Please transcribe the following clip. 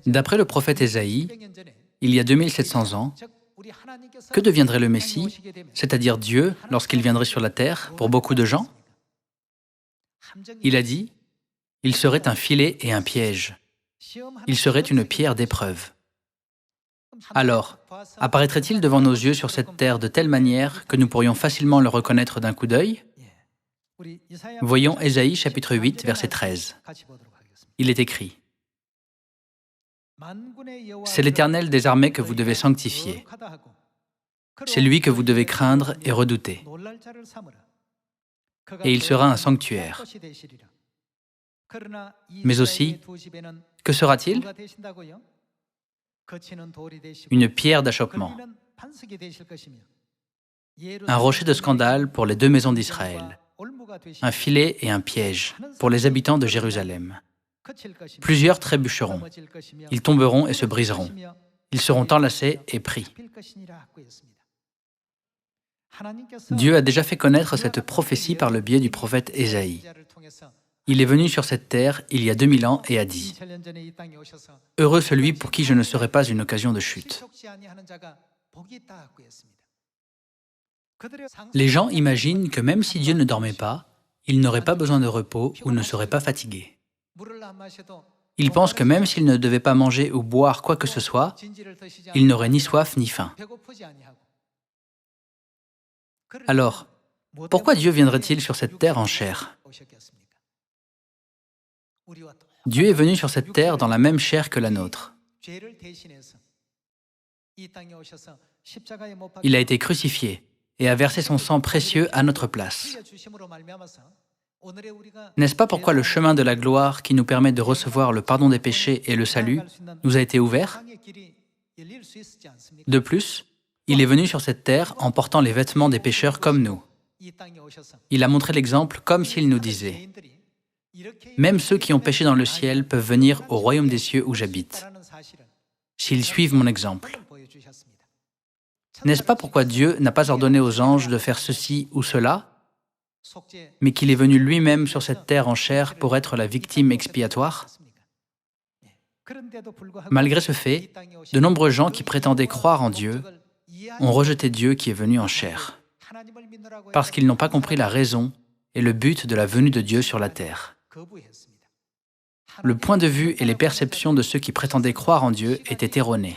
D'après le prophète Ésaïe, il y a 2700 ans, que deviendrait le Messie, c'est-à-dire Dieu, lorsqu'il viendrait sur la terre, pour beaucoup de gens? Il a dit, il serait un filet et un piège. Il serait une pierre d'épreuve. Alors, apparaîtrait-il devant nos yeux sur cette terre de telle manière que nous pourrions facilement le reconnaître d'un coup d'œil? Voyons Ésaïe chapitre 8, verset 13. Il est écrit, « C'est l'Éternel des armées que vous devez sanctifier. C'est lui que vous devez craindre et redouter. Et il sera un sanctuaire. » Mais aussi, que sera-t-il? Une pierre d'achoppement, un rocher de scandale pour les deux maisons d'Israël, un filet et un piège pour les habitants de Jérusalem. Plusieurs trébucheront, ils tomberont et se briseront, ils seront enlacés et pris. Dieu a déjà fait connaître cette prophétie par le biais du prophète Ésaïe. Il est venu sur cette terre il y a 2000 ans et a dit « Heureux celui pour qui je ne serai pas une occasion de chute. » Les gens imaginent que même si Dieu ne dormait pas, il n'aurait pas besoin de repos ou ne serait pas fatigué. Ils pensent que même s'il ne devait pas manger ou boire quoi que ce soit, il n'aurait ni soif ni faim. Alors, pourquoi Dieu viendrait-il sur cette terre en chair? Dieu est venu sur cette terre dans la même chair que la nôtre. Il a été crucifié et a versé son sang précieux à notre place. N'est-ce pas pourquoi le chemin de la gloire qui nous permet de recevoir le pardon des péchés et le salut nous a été ouvert? De plus, il est venu sur cette terre en portant les vêtements des pécheurs comme nous. Il a montré l'exemple comme s'il nous disait « Même ceux qui ont péché dans le ciel peuvent venir au royaume des cieux où j'habite, s'ils suivent mon exemple. » N'est-ce pas pourquoi Dieu n'a pas ordonné aux anges de faire ceci ou cela, mais qu'il est venu lui-même sur cette terre en chair pour être la victime expiatoire? Malgré ce fait, de nombreux gens qui prétendaient croire en Dieu ont rejeté Dieu qui est venu en chair, parce qu'ils n'ont pas compris la raison et le but de la venue de Dieu sur la terre. Le point de vue et les perceptions de ceux qui prétendaient croire en Dieu étaient erronés.